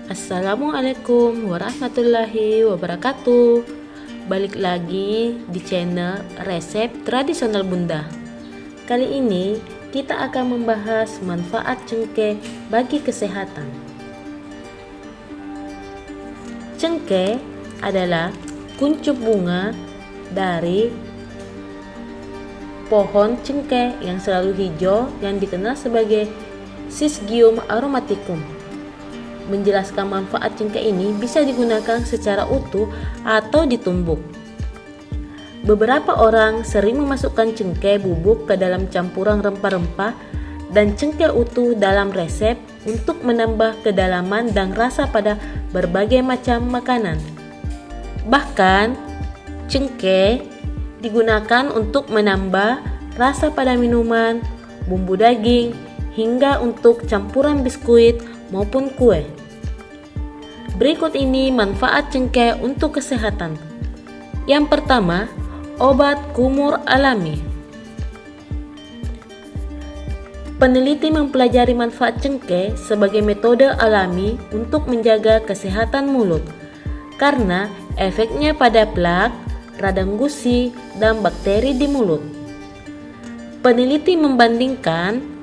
Assalamualaikum warahmatullahi wabarakatuh. Balik lagi di channel Resep Tradisional Bunda. Kali ini kita akan membahas manfaat cengkeh bagi kesehatan. Cengkeh adalah kuncup bunga dari pohon cengkeh yang selalu hijau yang dikenal sebagai Syzygium aromaticum. Menjelaskan manfaat cengkeh ini bisa digunakan secara utuh atau ditumbuk. Beberapa orang sering memasukkan cengkeh bubuk ke dalam campuran rempah-rempah dan cengkeh utuh dalam resep untuk menambah kedalaman dan rasa pada berbagai macam makanan. Bahkan, cengkeh digunakan untuk menambah rasa pada minuman, bumbu daging, hingga untuk campuran biskuit maupun kue. Berikut ini manfaat cengkeh untuk kesehatan. Yang pertama, obat kumur alami. Peneliti mempelajari manfaat cengkeh sebagai metode alami untuk menjaga kesehatan mulut karena efeknya pada plak, radang gusi, dan bakteri di mulut. Peneliti membandingkan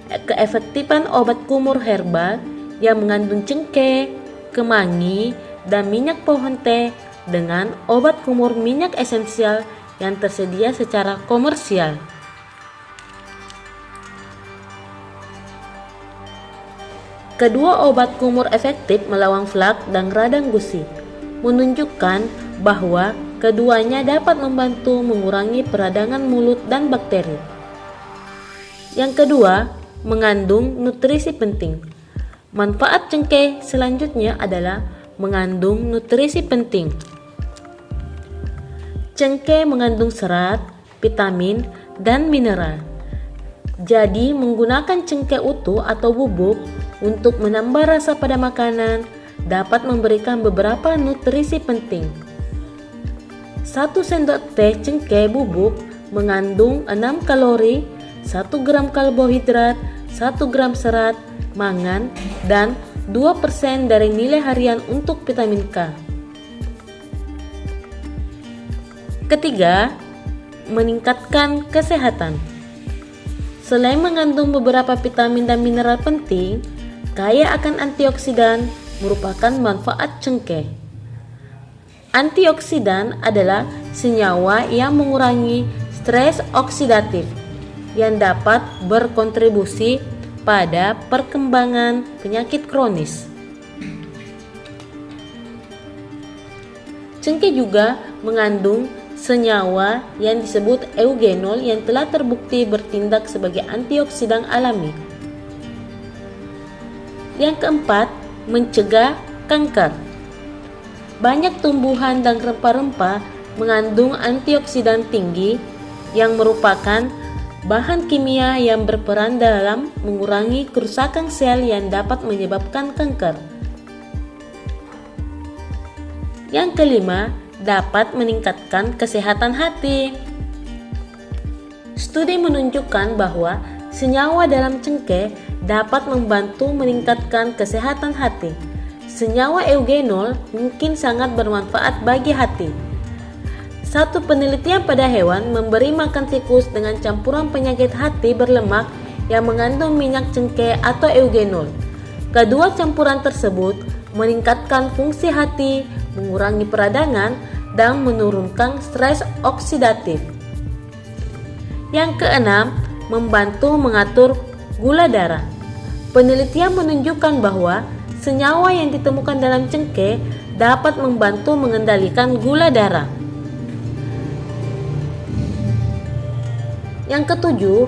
keefektifan obat kumur herbal yang mengandung cengkeh, kemangi, dan minyak pohon teh dengan obat kumur minyak esensial yang tersedia secara komersial. Kedua obat kumur efektif melawan flak dan radang gusi, menunjukkan bahwa keduanya dapat membantu mengurangi peradangan mulut dan bakteri. Yang kedua, mengandung nutrisi penting. Manfaat cengkeh selanjutnya adalah mengandung nutrisi penting. Cengkeh mengandung serat, vitamin, dan mineral. Jadi, menggunakan cengkeh utuh atau bubuk untuk menambah rasa pada makanan dapat memberikan beberapa nutrisi penting. 1 sendok teh cengkeh bubuk mengandung 6 kalori, 1 gram karbohidrat, 1 gram serat, mangan, dan 2% dari nilai harian untuk vitamin K. Ketiga, meningkatkan kesehatan. Selain mengandung beberapa vitamin dan mineral penting, kaya akan antioksidan merupakan manfaat cengkeh. Antioksidan adalah senyawa yang mengurangi stres oksidatif yang dapat berkontribusi pada perkembangan penyakit kronis. Cengkeh juga mengandung senyawa yang disebut eugenol yang telah terbukti bertindak sebagai antioksidan alami. Yang keempat, mencegah kanker. Banyak tumbuhan dan rempah-rempah mengandung antioksidan tinggi yang merupakan bahan kimia yang berperan dalam mengurangi kerusakan sel yang dapat menyebabkan kanker. Yang kelima, dapat meningkatkan kesehatan hati. Studi menunjukkan bahwa senyawa dalam cengkeh dapat membantu meningkatkan kesehatan hati. Senyawa eugenol mungkin sangat bermanfaat bagi hati. Satu penelitian pada hewan memberi makan tikus dengan campuran penyakit hati berlemak yang mengandung minyak cengkeh atau eugenol. Kedua campuran tersebut meningkatkan fungsi hati, mengurangi peradangan, dan menurunkan stres oksidatif. Yang keenam, membantu mengatur gula darah. Penelitian menunjukkan bahwa senyawa yang ditemukan dalam cengkeh dapat membantu mengendalikan gula darah. Yang ketujuh,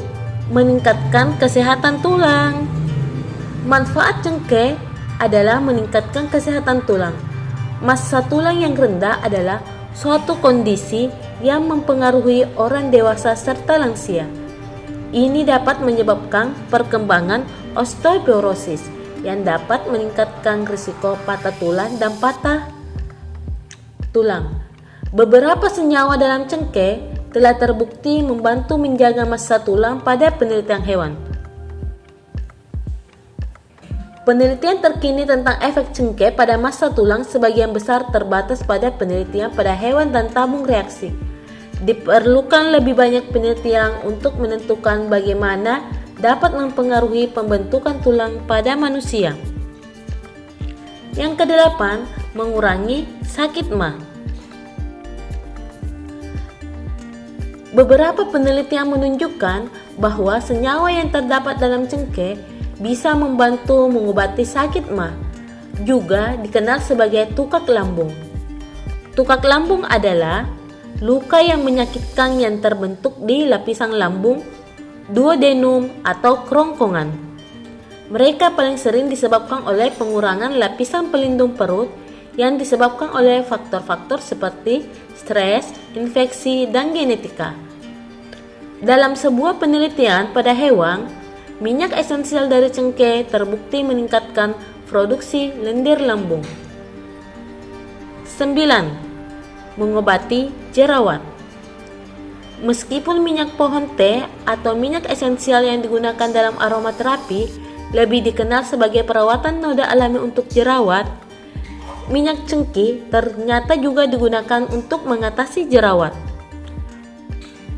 meningkatkan kesehatan tulang. Manfaat cengkeh adalah meningkatkan kesehatan tulang. Massa tulang yang rendah adalah suatu kondisi yang mempengaruhi orang dewasa serta lansia. Ini dapat menyebabkan perkembangan osteoporosis yang dapat meningkatkan risiko patah tulang dan patah tulang. Beberapa senyawa dalam cengkeh telah terbukti membantu menjaga massa tulang pada penelitian hewan. Penelitian terkini tentang efek cengkeh pada massa tulang sebagian besar terbatas pada penelitian pada hewan dan tabung reaksi. Diperlukan lebih banyak penelitian untuk menentukan bagaimana dapat mempengaruhi pembentukan tulang pada manusia. Yang kedelapan, mengurangi sakit MA. Beberapa penelitian menunjukkan bahwa senyawa yang terdapat dalam cengkeh bisa membantu mengobati sakit MA, juga dikenal sebagai tukak lambung. Tukak lambung adalah luka yang menyakitkan yang terbentuk di lapisan lambung, duodenum atau kerongkongan. Mereka paling sering disebabkan oleh pengurangan lapisan pelindung perut yang disebabkan oleh faktor-faktor seperti stres, infeksi, dan genetika. Dalam sebuah penelitian pada hewan, minyak esensial dari cengkeh terbukti meningkatkan produksi lendir lambung. 9. Mengobati jerawat. Meskipun minyak pohon teh atau minyak esensial yang digunakan dalam aromaterapi lebih dikenal sebagai perawatan noda alami untuk jerawat, minyak cengkeh ternyata juga digunakan untuk mengatasi jerawat.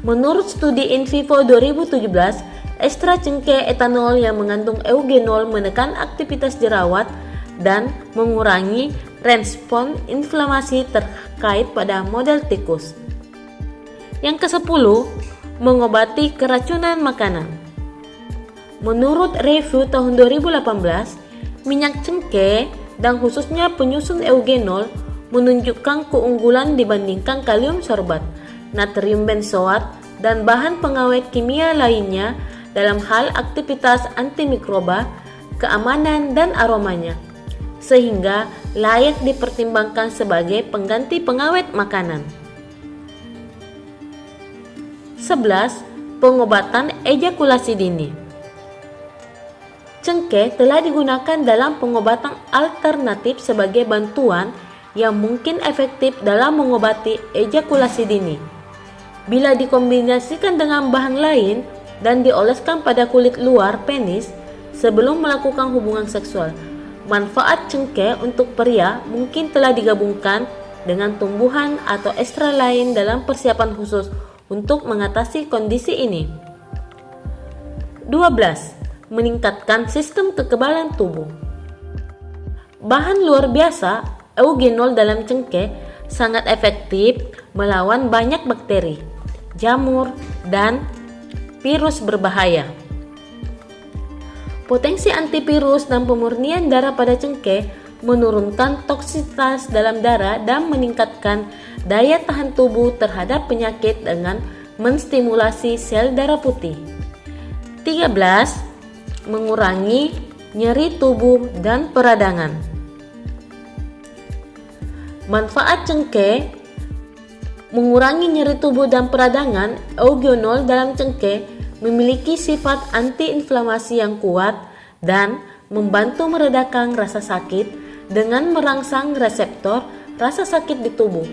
Menurut studi in vivo 2017, ekstrak cengkeh etanol yang mengandung eugenol menekan aktivitas jerawat dan mengurangi respons inflamasi terkait pada model tikus. Yang ke-10, mengobati keracunan makanan. Menurut review tahun 2018, minyak cengkeh dan khususnya penyusun eugenol menunjukkan keunggulan dibandingkan kalium sorbat, natrium benzoat, dan bahan pengawet kimia lainnya dalam hal aktivitas antimikroba, keamanan, dan aromanya, sehingga layak dipertimbangkan sebagai pengganti pengawet makanan. 11. Pengobatan ejakulasi dini. Cengkeh telah digunakan dalam pengobatan alternatif sebagai bantuan yang mungkin efektif dalam mengobati ejakulasi dini. Bila dikombinasikan dengan bahan lain dan dioleskan pada kulit luar penis sebelum melakukan hubungan seksual, manfaat cengkeh untuk pria mungkin telah digabungkan dengan tumbuhan atau ekstra lain dalam persiapan khusus untuk mengatasi kondisi ini. 12. Meningkatkan sistem kekebalan tubuh. Bahan luar biasa, eugenol dalam cengkeh sangat efektif melawan banyak bakteri, jamur, dan virus berbahaya. Potensi antivirus dan pemurnian darah pada cengkeh menurunkan toksisitas dalam darah dan meningkatkan daya tahan tubuh terhadap penyakit dengan menstimulasi sel darah putih. 13. Mengurangi nyeri tubuh dan peradangan. Manfaat cengkeh mengurangi nyeri tubuh dan peradangan. Eugenol dalam cengkeh memiliki sifat antiinflamasi yang kuat dan membantu meredakan rasa sakit dengan merangsang reseptor rasa sakit di tubuh.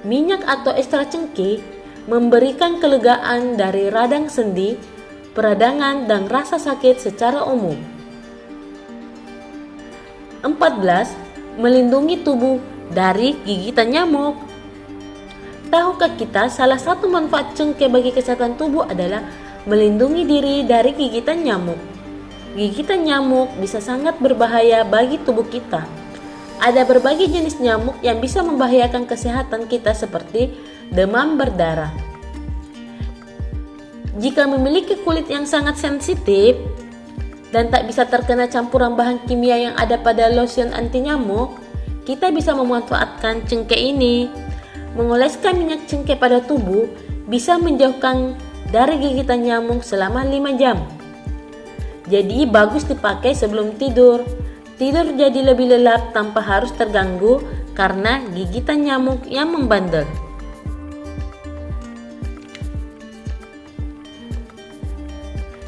Minyak atau ekstrak cengkeh memberikan kelegaan dari radang sendi, peradangan, dan rasa sakit secara umum. 14. Melindungi tubuh dari gigitan nyamuk. Tahukah kita salah satu manfaat cengkeh bagi kesehatan tubuh adalah melindungi diri dari gigitan nyamuk? Gigitan nyamuk bisa sangat berbahaya bagi tubuh kita. Ada berbagai jenis nyamuk yang bisa membahayakan kesehatan kita seperti demam berdarah. Jika memiliki kulit yang sangat sensitif dan tak bisa terkena campuran bahan kimia yang ada pada lotion anti nyamuk, kita bisa memanfaatkan cengkeh ini. Mengoleskan minyak cengkeh pada tubuh bisa menjauhkan dari gigitan nyamuk selama 5 jam. Jadi bagus dipakai sebelum tidur. Tidur jadi lebih lelap tanpa harus terganggu karena gigitan nyamuk yang membandel.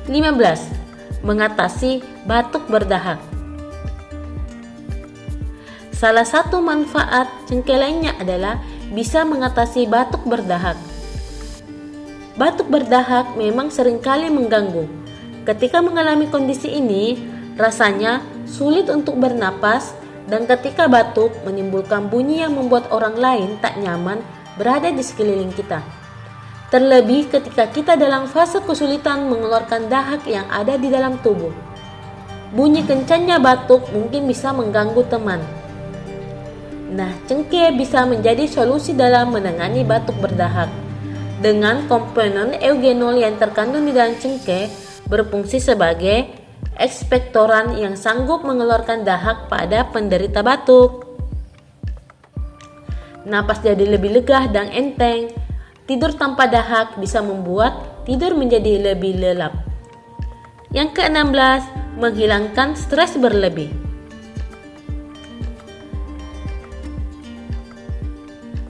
15. Mengatasi batuk berdahak. Salah satu manfaat cengkeh lainnya adalah bisa mengatasi batuk berdahak. Batuk berdahak memang seringkali mengganggu. Ketika mengalami kondisi ini, rasanya sulit untuk bernapas, dan ketika batuk menimbulkan bunyi yang membuat orang lain tak nyaman berada di sekeliling kita. Terlebih ketika kita dalam fase kesulitan mengeluarkan dahak yang ada di dalam tubuh. Bunyi kencangnya batuk mungkin bisa mengganggu teman. Nah, cengkeh bisa menjadi solusi dalam menangani batuk berdahak. Dengan komponen eugenol yang terkandung di dalam cengkeh berfungsi sebagai ekspektoran yang sanggup mengeluarkan dahak pada penderita batuk. Napas jadi lebih lega dan enteng. Tidur tanpa dahak bisa membuat tidur menjadi lebih lelap. Yang ke-16, menghilangkan stres berlebih.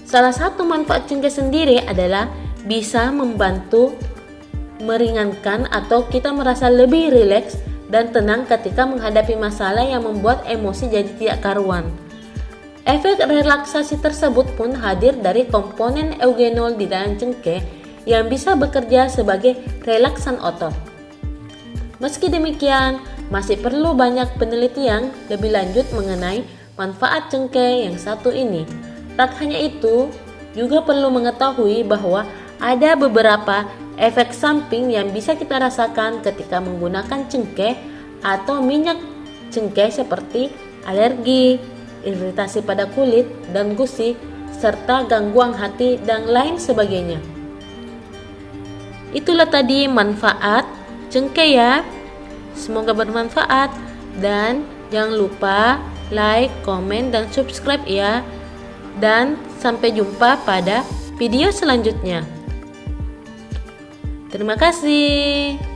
Salah satu manfaat cengkeh sendiri adalah bisa membantu meringankan atau kita merasa lebih rileks dan tenang ketika menghadapi masalah yang membuat emosi jadi tidak karuan. Efek relaksasi tersebut pun hadir dari komponen eugenol di dalam cengkeh yang bisa bekerja sebagai relaksan otot. Meski demikian, masih perlu banyak penelitian lebih lanjut mengenai manfaat cengkeh yang satu ini. Tak hanya itu, juga perlu mengetahui bahwa ada beberapa efek samping yang bisa kita rasakan ketika menggunakan cengkeh atau minyak cengkeh seperti alergi, iritasi pada kulit dan gusi, serta gangguan hati dan lain sebagainya. Itulah tadi manfaat cengkeh ya. Semoga bermanfaat dan jangan lupa like, komen, dan subscribe ya. Dan sampai jumpa pada video selanjutnya. Terima kasih.